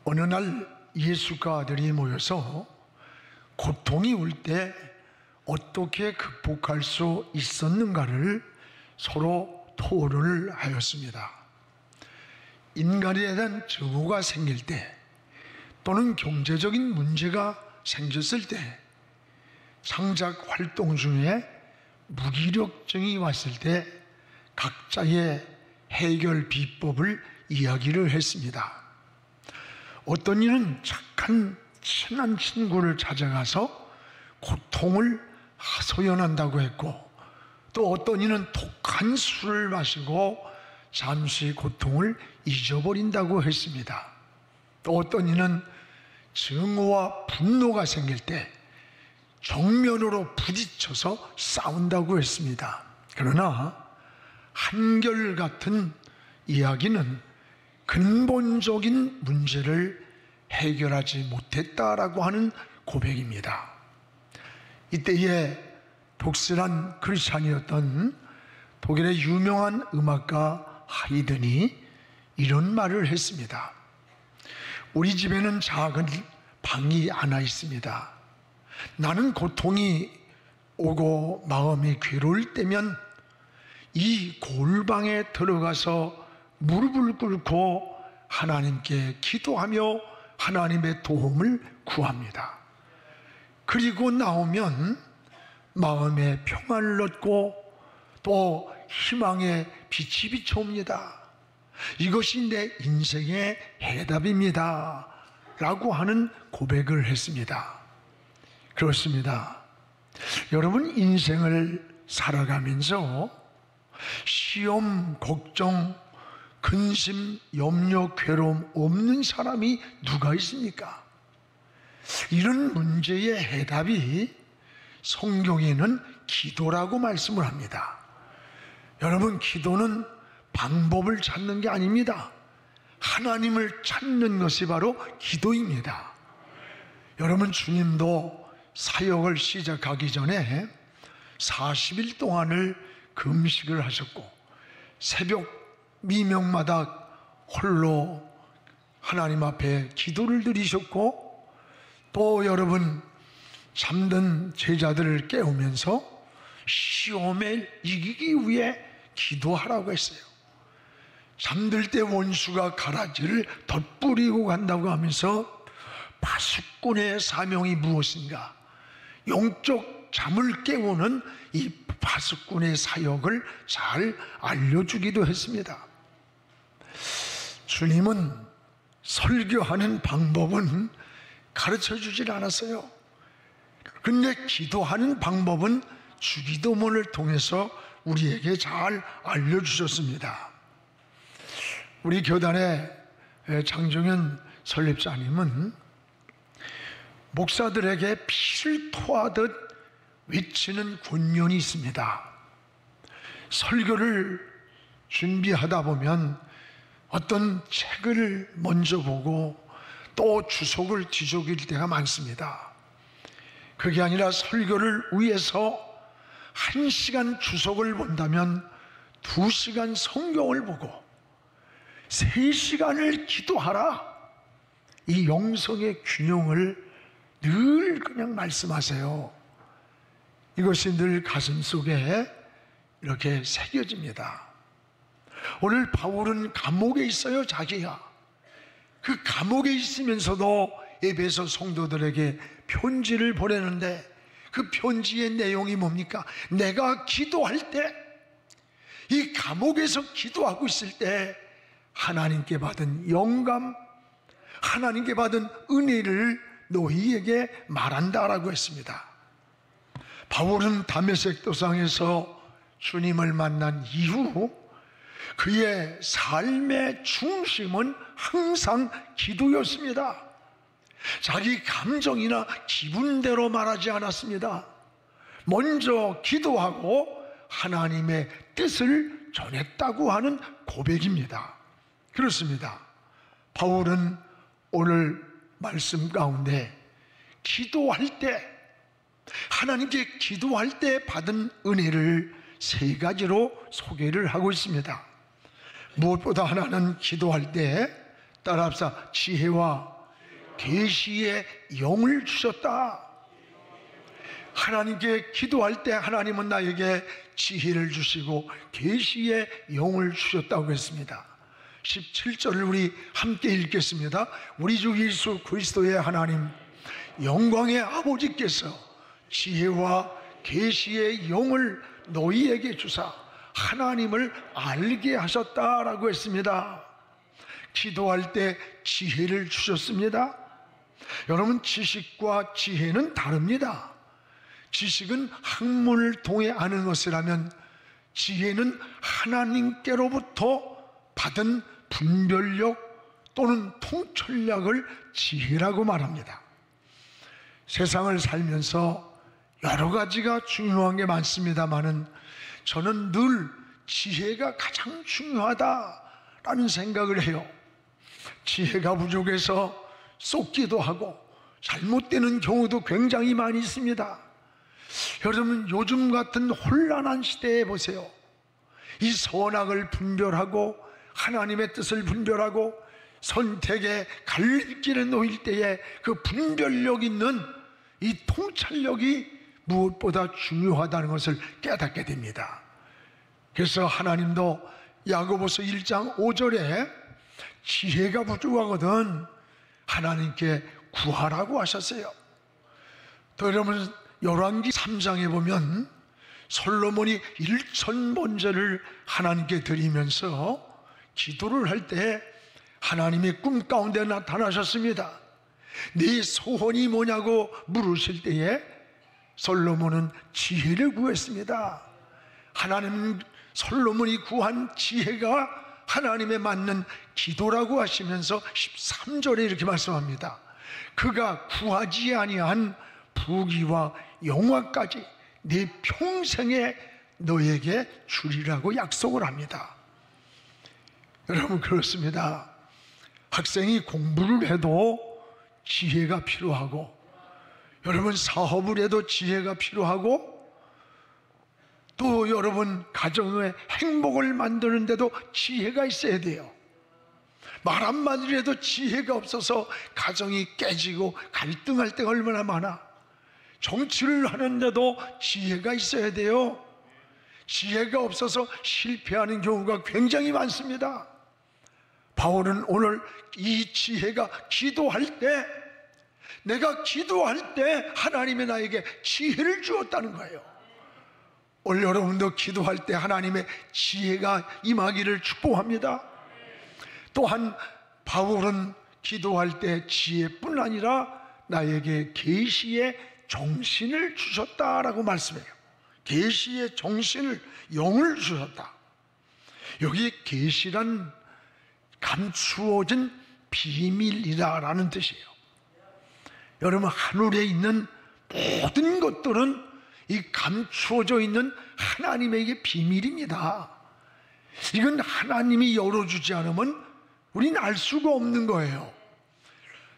어느 날 예수가 아들이 모여서 고통이 올 때 어떻게 극복할 수 있었는가를 서로 토론을 하였습니다. 인간에 대한 증오가 생길 때 또는 경제적인 문제가 생겼을 때, 창작 활동 중에 무기력증이 왔을 때 각자의 해결 비법을 이야기를 했습니다. 어떤 이는 착한 친한 친구를 찾아가서 고통을 하소연한다고 했고, 또 어떤 이는 독한 술을 마시고 잠시 고통을 잊어버린다고 했습니다. 또 어떤 이는 증오와 분노가 생길 때 정면으로 부딪혀서 싸운다고 했습니다. 그러나 한결같은 이야기는 근본적인 문제를 해결하지 못했다라고 하는 고백입니다. 이때에 독실한 크리스찬이었던 독일의 유명한 음악가 하이든이 이런 말을 했습니다. 우리 집에는 작은 방이 하나 있습니다. 나는 고통이 오고 마음이 괴로울 때면 이 골방에 들어가서 무릎을 꿇고 하나님께 기도하며 하나님의 도움을 구합니다. 그리고 나오면 마음의 평안을 얻고 또 희망의 빛이 비춰옵니다. 이것이 내 인생의 해답입니다 라고 하는 고백을 했습니다. 그렇습니다. 여러분, 인생을 살아가면서 시험, 걱정, 근심, 염려, 괴로움 없는 사람이 누가 있습니까? 이런 문제의 해답이 성경에는 기도라고 말씀을 합니다. 여러분, 기도는 방법을 찾는 게 아닙니다. 하나님을 찾는 것이 바로 기도입니다. 여러분, 주님도 사역을 시작하기 전에 40일 동안을 금식을 하셨고 새벽 미명마다 홀로 하나님 앞에 기도를 드리셨고, 또 여러분, 잠든 제자들을 깨우면서 시험에 이기기 위해 기도하라고 했어요. 잠들 때 원수가 가라지를 덧뿌리고 간다고 하면서 파수꾼의 사명이 무엇인가, 영적 잠을 깨우는 이 파수꾼의 사역을 잘 알려주기도 했습니다. 주님은 설교하는 방법은 가르쳐 주질 않았어요. 근데 기도하는 방법은 주기도문을 통해서 우리에게 잘 알려주셨습니다. 우리 교단의 장종현 설립자님은 목사들에게 피를 토하듯 외치는 권면이 있습니다. 설교를 준비하다 보면 어떤 책을 먼저 보고 또 주석을 뒤적일 때가 많습니다. 그게 아니라 설교를 위해서 1시간 주석을 본다면 2시간 성경을 보고 3시간을 기도하라. 이 영성의 균형을 늘 그냥 말씀하세요. 이것이 늘 가슴 속에 이렇게 새겨집니다. 오늘 바울은 감옥에 있어요, 자기가. 그 감옥에 있으면서도 에베소 성도들에게 편지를 보내는데 그 편지의 내용이 뭡니까? 내가 기도할 때, 이 감옥에서 기도하고 있을 때 하나님께 받은 영감, 하나님께 받은 은혜를 너희에게 말한다라고 했습니다. 바울은 다메섹 도상에서 주님을 만난 이후 그의 삶의 중심은 항상 기도였습니다. 자기 감정이나 기분대로 말하지 않았습니다. 먼저 기도하고 하나님의 뜻을 전했다고 하는 고백입니다. 그렇습니다. 바울은 오늘 말씀 가운데 기도할 때, 하나님께 기도할 때 받은 은혜를 3가지로 소개를 하고 있습니다. 무엇보다 하나는 기도할 때 따라합시다. 지혜와 계시의 영을 주셨다. 하나님께 기도할 때 하나님은 나에게 지혜를 주시고 계시의 영을 주셨다고 했습니다. 17절을 우리 함께 읽겠습니다. 우리 주 예수 그리스도의 하나님 영광의 아버지께서 지혜와 계시의 영을 너희에게 주사 하나님을 알게 하셨다라고 했습니다. 기도할 때 지혜를 주셨습니다. 여러분, 지식과 지혜는 다릅니다. 지식은 학문을 통해 아는 것이라면 지혜는 하나님께로부터 받은 분별력 또는 통찰력을 지혜라고 말합니다. 세상을 살면서 여러 가지가 중요한 게 많습니다만은 저는 늘 지혜가 가장 중요하다라는 생각을 해요. 지혜가 부족해서 쏟기도 하고 잘못되는 경우도 굉장히 많이 있습니다. 여러분, 요즘 같은 혼란한 시대에 보세요. 이 선악을 분별하고 하나님의 뜻을 분별하고 선택의 갈림길에 놓일 때에 그 분별력 있는 이 통찰력이 무엇보다 중요하다는 것을 깨닫게 됩니다. 그래서 하나님도 야고보서 1장 5절에 지혜가 부족하거든 하나님께 구하라고 하셨어요. 또 여러분, 열왕기 3장에 보면 솔로몬이 1000번제를 하나님께 드리면서 기도를 할 때 하나님이 꿈 가운데 나타나셨습니다. 네 소원이 뭐냐고 물으실 때에 솔로몬은 지혜를 구했습니다. 하나님, 솔로몬이 구한 지혜가 하나님에 맞는 기도라고 하시면서 13절에 이렇게 말씀합니다. 그가 구하지 아니한 부귀와 영화까지 네 평생에 너에게 주리라고 약속을 합니다. 여러분, 그렇습니다. 학생이 공부를 해도 지혜가 필요하고, 여러분 사업을 해도 지혜가 필요하고, 또 여러분 가정의 행복을 만드는데도 지혜가 있어야 돼요. 말 한마디를 해도 지혜가 없어서 가정이 깨지고 갈등할 때가 얼마나 많아. 정치를 하는데도 지혜가 있어야 돼요. 지혜가 없어서 실패하는 경우가 굉장히 많습니다. 바울은 오늘 이 지혜가 기도할 때, 내가 기도할 때 하나님이 나에게 지혜를 주었다는 거예요. 오늘 여러분도 기도할 때 하나님의 지혜가 임하기를 축복합니다. 또한 바울은 기도할 때 지혜뿐 아니라 나에게 계시의 정신을 주셨다라고 말씀해요. 계시의 정신을, 영을 주셨다. 여기 계시란 감추어진 비밀이라는 뜻이에요. 여러분, 하늘에 있는 모든 것들은 이 감추어져 있는 하나님에게 비밀입니다. 이건 하나님이 열어주지 않으면 우리는 알 수가 없는 거예요.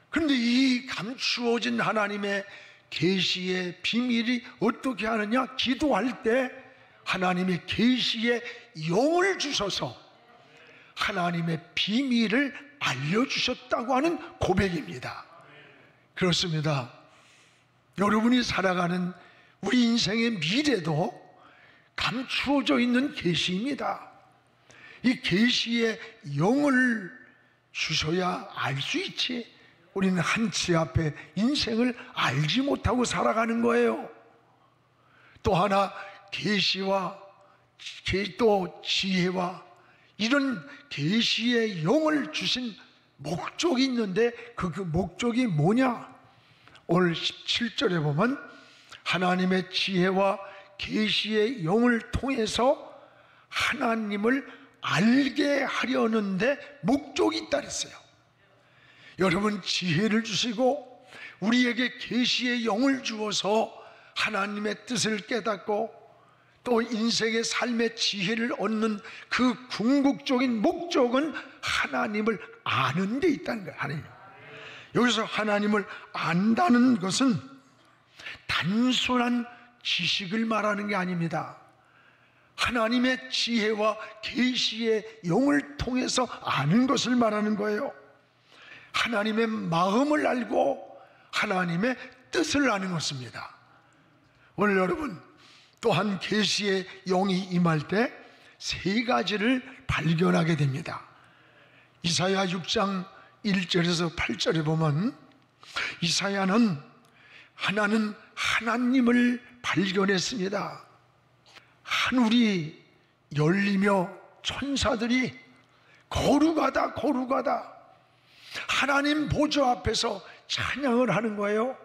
그런데 이 감추어진 하나님의 계시의 비밀이 어떻게 하느냐? 기도할 때 하나님의 계시의 영을 주셔서 하나님의 비밀을 알려주셨다고 하는 고백입니다. 그렇습니다. 여러분이 살아가는 우리 인생의 미래도 감추어져 있는 계시입니다. 이 계시의 영을 주셔야 알 수 있지, 우리는 한치 앞에 인생을 알지 못하고 살아가는 거예요. 또 하나, 계시와 또 지혜와 이런 계시의 영을 주신 목적이 있는데 그 목적이 뭐냐? 오늘 17절에 보면 하나님의 지혜와 계시의 영을 통해서 하나님을 알게 하려는데 목적이 있다 그랬어요. 여러분, 지혜를 주시고 우리에게 계시의 영을 주어서 하나님의 뜻을 깨닫고 또 인생의 삶의 지혜를 얻는 그 궁극적인 목적은 하나님을 아는 데 있다는 거예요. 하나님. 여기서 하나님을 안다는 것은 단순한 지식을 말하는 게 아닙니다. 하나님의 지혜와 계시의 영을 통해서 아는 것을 말하는 거예요. 하나님의 마음을 알고 하나님의 뜻을 아는 것입니다. 오늘 여러분 또한 계시의 영이 임할 때 세 가지를 발견하게 됩니다. 이사야 6장 1절에서 8절에 보면 이사야는 하나님을 발견했습니다. 하늘이 열리며 천사들이 거룩하다 거룩하다 하나님 보좌 앞에서 찬양을 하는 거예요.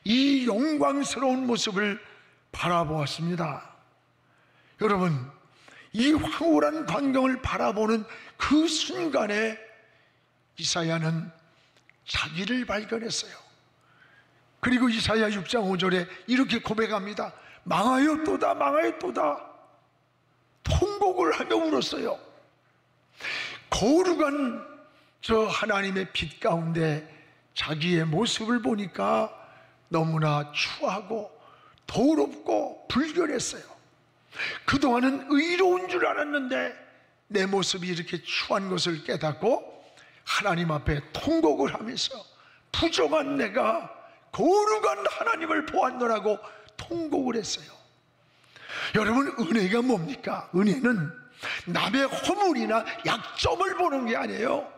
이 영광스러운 모습을 바라보았습니다. 여러분, 이 황홀한 광경을 바라보는 그 순간에 이사야는 자기를 발견했어요. 그리고 이사야 6장 5절에 이렇게 고백합니다. 망하였도다 망하였도다. 통곡을 하며 울었어요. 거룩한 저 하나님의 빛 가운데 자기의 모습을 보니까 너무나 추하고 더럽고 불결했어요. 그동안은 의로운 줄 알았는데 내 모습이 이렇게 추한 것을 깨닫고 하나님 앞에 통곡을 하면서 부정한 내가 거룩한 하나님을 보았노라고 통곡을 했어요. 여러분, 은혜가 뭡니까? 은혜는 남의 허물이나 약점을 보는 게 아니에요.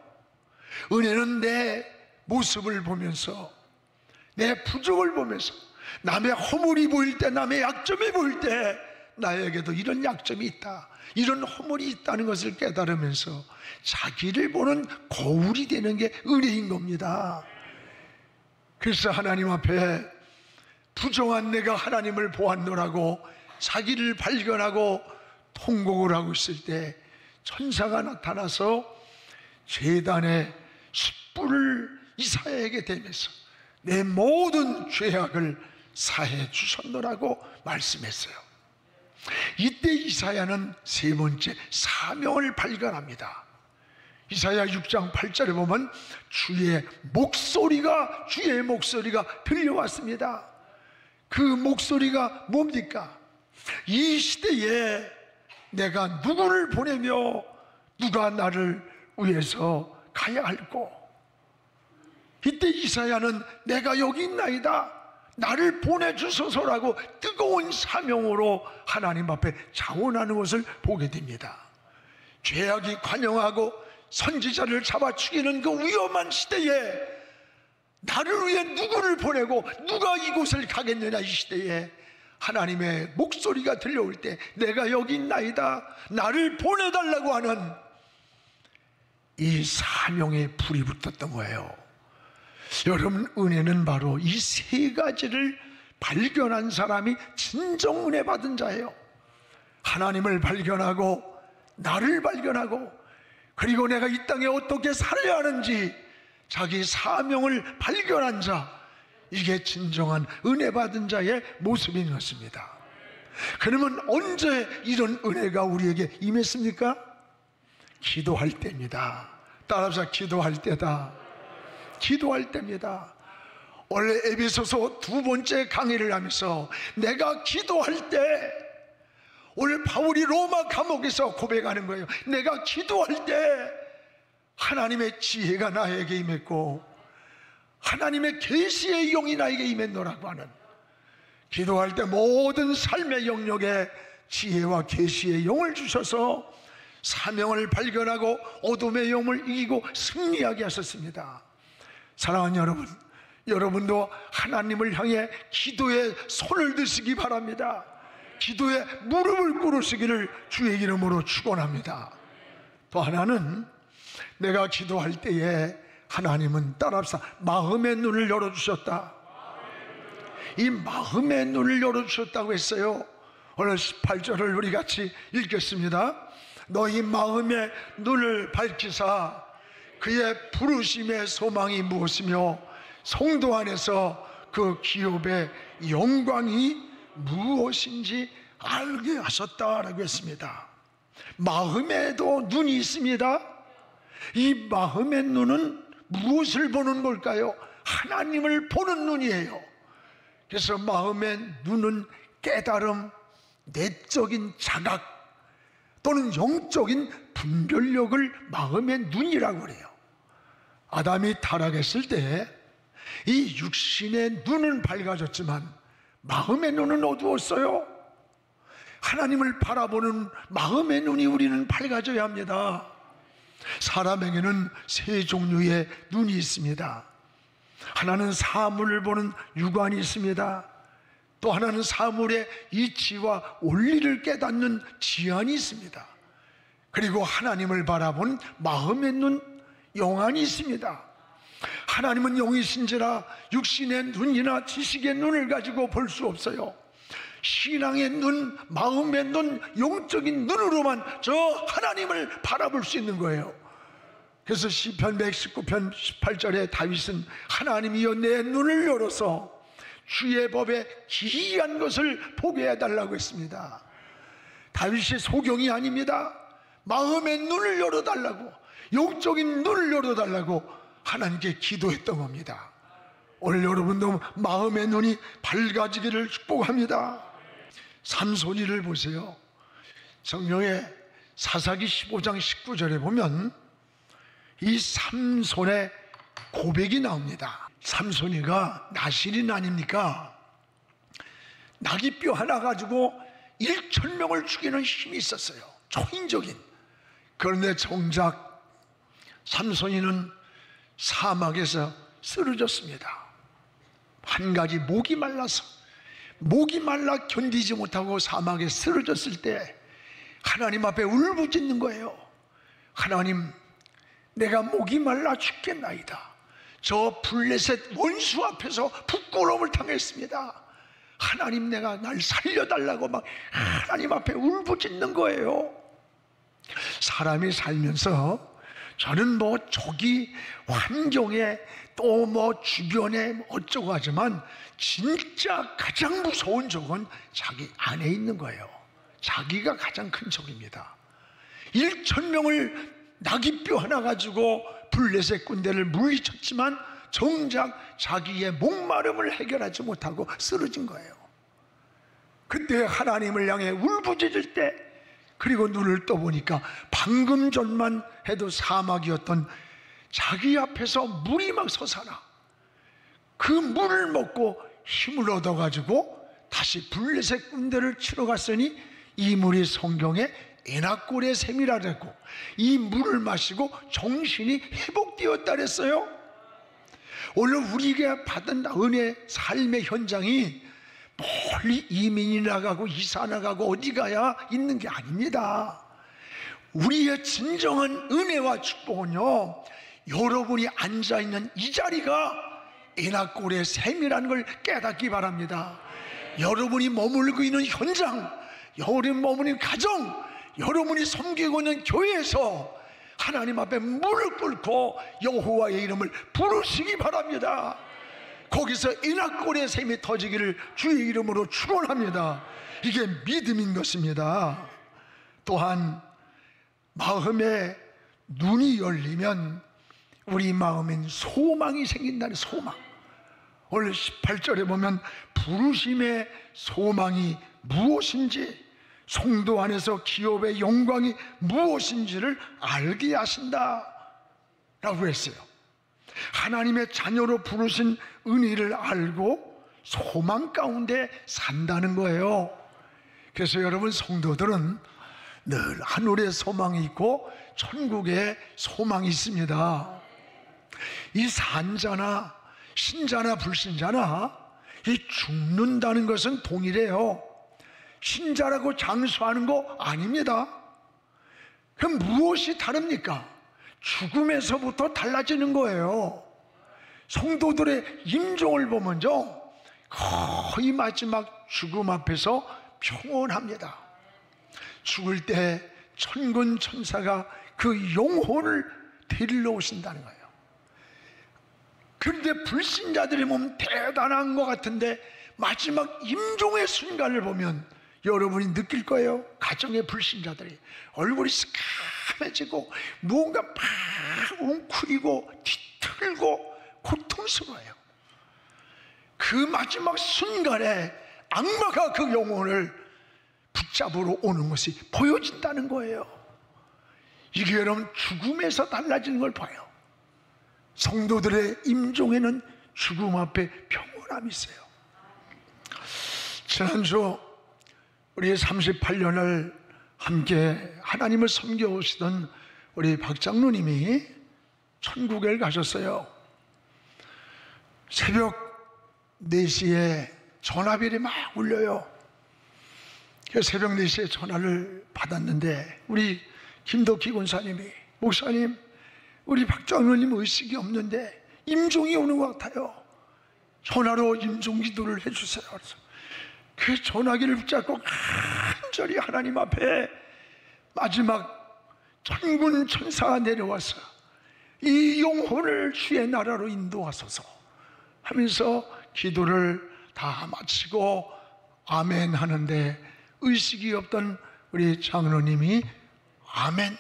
은혜는 내 모습을 보면서, 내 부족을 보면서, 남의 허물이 보일 때, 남의 약점이 보일 때 나에게도 이런 약점이 있다, 이런 허물이 있다는 것을 깨달으면서 자기를 보는 거울이 되는 게 은혜인 겁니다. 그래서 하나님 앞에 부정한 내가 하나님을 보았노라고 자기를 발견하고 통곡을 하고 있을 때 천사가 나타나서 제단의 숯불을 이사야에게 대면서 내 모든 죄악을 사해 주셨노라고 말씀했어요. 이때 이사야는 세 번째 사명을 발견합니다. 이사야 6장 8절에 보면 주의 목소리가 들려왔습니다. 그 목소리가 뭡니까? 이 시대에 내가 누구를 보내며 누가 나를 위해서 가야 할꼬? 이때 이사야는 내가 여기 있나이다, 나를 보내주소서라고 뜨거운 사명으로 하나님 앞에 자원하는 것을 보게 됩니다. 죄악이 관영하고 선지자를 잡아 죽이는 그 위험한 시대에 나를 위해 누구를 보내고 누가 이곳을 가겠느냐, 이 시대에 하나님의 목소리가 들려올 때 내가 여기 있나이다, 나를 보내달라고 하는 이 사명에 불이 붙었던 거예요. 여러분, 은혜는 바로 이 세 가지를 발견한 사람이 진정 은혜 받은 자예요. 하나님을 발견하고 나를 발견하고 그리고 내가 이 땅에 어떻게 살아야 하는지 자기 사명을 발견한 자, 이게 진정한 은혜 받은 자의 모습인 것입니다. 그러면 언제 이런 은혜가 우리에게 임했습니까? 기도할 때입니다. 따라서 기도할 때다. 기도할 때입니다. 원래 에베소서 2번째 강의를 하면서 내가 기도할 때, 오늘 바울이 로마 감옥에서 고백하는 거예요. 내가 기도할 때 하나님의 지혜가 나에게 임했고 하나님의 계시의 영이 나에게 임했노라고 하는, 기도할 때 모든 삶의 영역에 지혜와 계시의 영을 주셔서 사명을 발견하고 어둠의 영을 이기고 승리하게 하셨습니다. 사랑하는 여러분, 여러분도 하나님을 향해 기도에 손을 드시기 바랍니다. 기도에 무릎을 꿇으시기를 주의 이름으로 축원합니다. 또 하나는, 내가 기도할 때에 하나님은 따라합시다, 마음의 눈을 열어주셨다. 이 마음의 눈을 열어주셨다고 했어요. 오늘 18절을 우리 같이 읽겠습니다. 너희 마음의 눈을 밝히사 그의 부르심의 소망이 무엇이며 성도 안에서 그 기업의 영광이 무엇인지 알게 하셨다라고 했습니다. 마음에도 눈이 있습니다. 이 마음의 눈은 무엇을 보는 걸까요? 하나님을 보는 눈이에요. 그래서 마음의 눈은 깨달음, 내적인 자각 또는 영적인 분별력을 마음의 눈이라고 그래요. 아담이 타락했을 때 이 육신의 눈은 밝아졌지만 마음의 눈은 어두웠어요. 하나님을 바라보는 마음의 눈이 우리는 밝아져야 합니다. 사람에게는 세 종류의 눈이 있습니다. 하나는 사물을 보는 육안이 있습니다. 또 하나는 사물의 이치와 원리를 깨닫는 지안이 있습니다. 그리고 하나님을 바라본 마음의 눈, 영안이 있습니다. 하나님은 영이신지라 육신의 눈이나 지식의 눈을 가지고 볼 수 없어요. 신앙의 눈, 마음의 눈, 영적인 눈으로만 저 하나님을 바라볼 수 있는 거예요. 그래서 시편 119편 18절에 다윗은 하나님이여 내 눈을 열어서 주의 법에 기이한 것을 보게 해달라고 했습니다. 다윗의 소경이 아닙니다. 마음의 눈을 열어달라고, 영적인 눈을 열어달라고 하나님께 기도했던 겁니다. 오늘 여러분도 마음의 눈이 밝아지기를 축복합니다. 삼손이를 보세요. 성경에 사사기 15장 19절에 보면 이 삼손의 고백이 나옵니다. 삼손이가 나실인 아닙니까? 나귀뼈 하나 가지고 1,000명을 죽이는 힘이 있었어요. 초인적인. 그런데 정작 삼손이는 사막에서 쓰러졌습니다. 한 가지 목이 말라 견디지 못하고 사막에 쓰러졌을 때 하나님 앞에 울부짖는 거예요. 하나님, 내가 목이 말라 죽겠나이다. 저 블레셋 원수 앞에서 부끄러움을 당했습니다. 하나님, 내가 날 살려달라고 막 하나님 앞에 울부짖는 거예요. 사람이 살면서 저는 뭐 저기 환경에 또 뭐 주변에 어쩌고 하지만 진짜 가장 무서운 적은 자기 안에 있는 거예요. 자기가 가장 큰 적입니다. 1,000명을 나귀뼈 하나 가지고 블레셋 군대를 물리쳤지만 정작 자기의 목마름을 해결하지 못하고 쓰러진 거예요. 그때 하나님을 향해 울부짖을 때, 그리고 눈을 떠보니까 방금 전만 해도 사막이었던 자기 앞에서 물이 막 솟아나 그 물을 먹고 힘을 얻어가지고 다시 블레셋 군대를 치러 갔으니 이 물이 성경에 에나꼴의 샘이라 그랬고 이 물을 마시고 정신이 회복되었다 그랬어요. 오늘 우리가 받은 은혜 삶의 현장이 멀리 이민이 나가고 이사 나가고 어디 가야 있는 게 아닙니다. 우리의 진정한 은혜와 축복은요, 여러분이 앉아있는 이 자리가 에나꼴의 샘이라는 걸 깨닫기 바랍니다. 여러분이 머물고 있는 현장, 여러분이 머무는 가정, 여러분이 섬기고 있는 교회에서 하나님 앞에 무릎 꿇고 여호와의 이름을 부르시기 바랍니다. 거기서 에나꼴의 샘이 터지기를 주의 이름으로 축원합니다. 이게 믿음인 것입니다. 또한 마음에 눈이 열리면 우리 마음엔 소망이 생긴다는 소망. 오늘 18절에 보면 부르심의 소망이 무엇인지, 성도 안에서 기업의 영광이 무엇인지를 알게 하신다 라고 했어요. 하나님의 자녀로 부르신 은혜를 알고 소망 가운데 산다는 거예요. 그래서 여러분 성도들은 늘 하늘에 소망이 있고 천국에 소망이 있습니다. 이 산자나 신자나 불신자나 이 죽는다는 것은 동일해요. 신자라고 장수하는 거 아닙니다. 그럼 무엇이 다릅니까? 죽음에서부터 달라지는 거예요. 성도들의 임종을 보면요, 거의 마지막 죽음 앞에서 평온합니다. 죽을 때 천군 천사가 그 영혼을 데리러 오신다는 거예요. 그런데 불신자들이 보면 대단한 것 같은데 마지막 임종의 순간을 보면 여러분이 느낄 거예요. 가정의 불신자들이 얼굴이 새카매지고 무언가 막 웅크리고 뒤틀고 고통스러워요. 그 마지막 순간에 악마가 그 영혼을 붙잡으러 오는 것이 보여진다는 거예요. 이게 여러분 죽음에서 달라지는 걸 봐요. 성도들의 임종에는 죽음 앞에 평온함이 있어요. 지난주 우리 38년을 함께 하나님을 섬겨오시던 우리 박장로님이 천국에 가셨어요. 새벽 4시에 전화벨이 막 울려요. 새벽 4시에 전화를 받았는데 우리 김덕희 권사님이, 목사님, 우리 박장로님 의식이 없는데 임종이 오는 것 같아요. 전화로 임종 기도를 해주세요. 그래서 그 전화기를 붙잡고 간절히 하나님 앞에 마지막 천군 천사가 내려와서 이 영혼을 주의 나라로 인도하소서 하면서 기도를 다 마치고 아멘 하는데 의식이 없던 우리 장로님이 아멘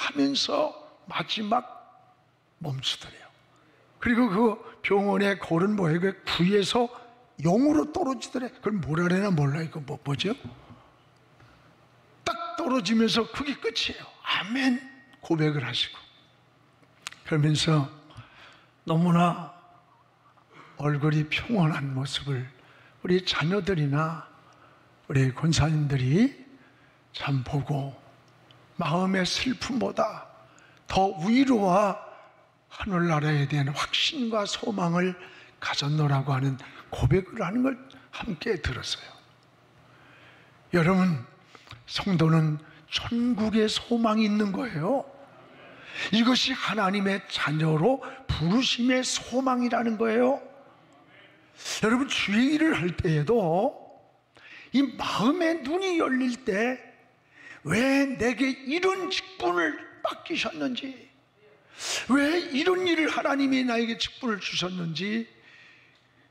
하면서 마지막 멈추더래요. 그리고 그 병원에 걸은 뭐예요? 그 구에서 0으로 떨어지더래. 그걸 뭐라 그래나 몰라. 이거 뭐죠? 딱 떨어지면서 그게 끝이에요. 아멘 고백을 하시고 그러면서 너무나 얼굴이 평온한 모습을 우리 자녀들이나 우리 권사님들이 참 보고 마음의 슬픔보다 더 위로와 하늘나라에 대한 확신과 소망을 가졌노라고 하는 고백을 하는 걸 함께 들었어요. 여러분, 성도는 천국의 소망이 있는 거예요. 이것이 하나님의 자녀로 부르심의 소망이라는 거예요. 여러분, 주의 일을 할 때에도 이 마음의 눈이 열릴 때 왜 내게 이런 직분을 맡기셨는지, 왜 이런 일을 하나님이 나에게 직분을 주셨는지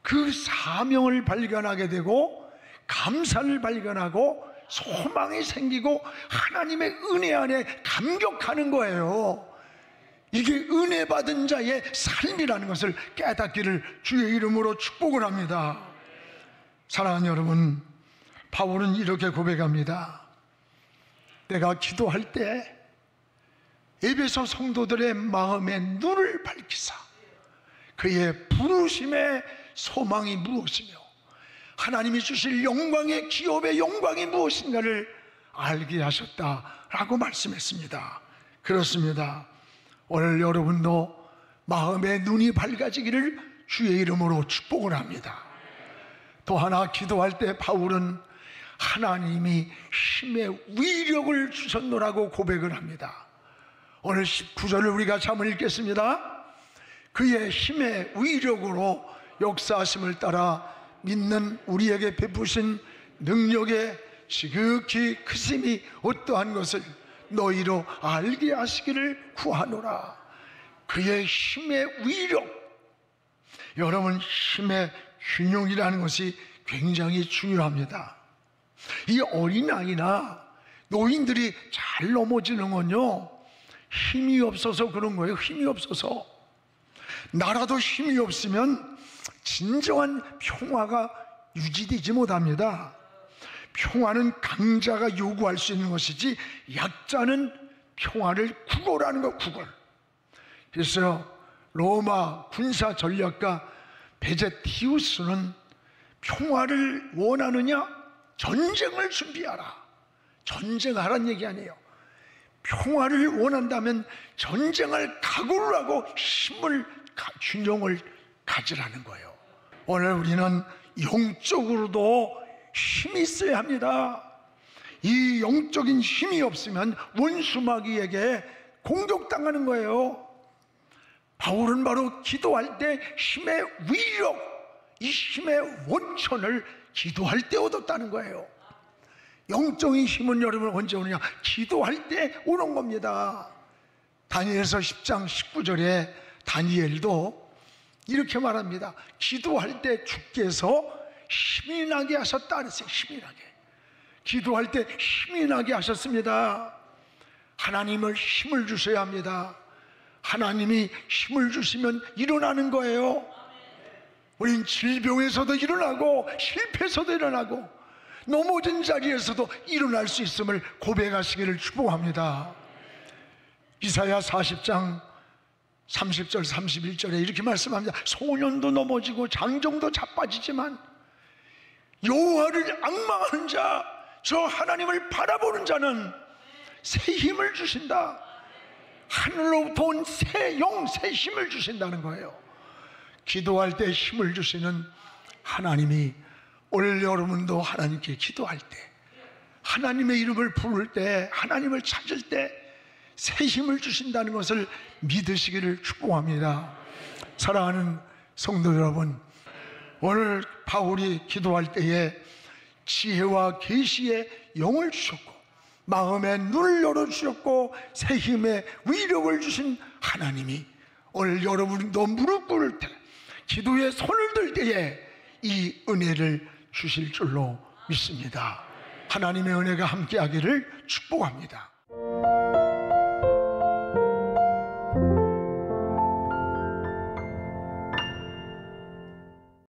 그 사명을 발견하게 되고 감사를 발견하고 소망이 생기고 하나님의 은혜 안에 감격하는 거예요. 이게 은혜 받은 자의 삶이라는 것을 깨닫기를 주의 이름으로 축복을 합니다. 사랑하는 여러분, 바울은 이렇게 고백합니다. 내가 기도할 때 에베소 성도들의 마음의 눈을 밝히사 그의 부르심의 소망이 무엇이며 하나님이 주실 영광의 기업의 영광이 무엇인가를 알게 하셨다라고 말씀했습니다. 그렇습니다. 오늘 여러분도 마음의 눈이 밝아지기를 주의 이름으로 축복을 합니다. 또 하나, 기도할 때 바울은 하나님이 힘의 위력을 주셨노라고 고백을 합니다. 오늘 19절을 우리가 잠을 읽겠습니다. 그의 힘의 위력으로 역사하심을 따라 믿는 우리에게 베푸신 능력의 지극히 크심이 어떠한 것을 너희로 알게 하시기를 구하노라. 그의 힘의 위력, 여러분, 힘의 균형이라는 것이 굉장히 중요합니다. 이 어린아이나 노인들이 잘 넘어지는 건요, 힘이 없어서 그런 거예요. 힘이 없어서. 나라도 힘이 없으면 진정한 평화가 유지되지 못합니다. 평화는 강자가 요구할 수 있는 것이지 약자는 평화를 구걸하는 거, 구걸. 그래서 로마 군사 전략가 베제티우스는 평화를 원하느냐? 전쟁을 준비하라. 전쟁하라는 얘기 아니에요. 평화를 원한다면 전쟁을 각오를 하고 힘을, 균형을 가지라는 거예요. 오늘 우리는 영적으로도 힘이 있어야 합니다. 이 영적인 힘이 없으면 원수마귀에게 공격당하는 거예요. 바울은 바로 기도할 때 힘의 위력, 이 힘의 원천을 기도할 때 얻었다는 거예요. 영적인 힘은 여러분 언제 오느냐? 기도할 때 오는 겁니다. 다니엘서 10장 19절에 다니엘도 이렇게 말합니다. 기도할 때 주께서 힘이 나게 하셨다 그랬어요. 힘이 나게. 기도할 때 힘이 나게 하셨습니다. 하나님을 힘을 주셔야 합니다. 하나님이 힘을 주시면 일어나는 거예요. 우린 질병에서도 일어나고 실패에서도 일어나고 넘어진 자리에서도 일어날 수 있음을 고백하시기를 축복합니다. 이사야 40장 30절 31절에 이렇게 말씀합니다. 소년도 넘어지고 장정도 자빠지지만 여호와를 앙망하는 자, 저 하나님을 바라보는 자는 새 힘을 주신다. 하늘로부터 온 새 영, 새 힘을 주신다는 거예요. 기도할 때 힘을 주시는 하나님이 올 여러분도 하나님께 기도할 때, 하나님의 이름을 부를 때, 하나님을 찾을 때 새 힘을 주신다는 것을 믿으시기를 축복합니다. 사랑하는 성도 여러분, 오늘 바울이 기도할 때에 지혜와 계시의 영을 주셨고 마음의 눈을 열어주셨고 새 힘의 위력을 주신 하나님이 오늘 여러분도 무릎 꿇을 때, 기도에 손을 들 때에 이 은혜를 주실 줄로 믿습니다. 하나님의 은혜가 함께하기를 축복합니다.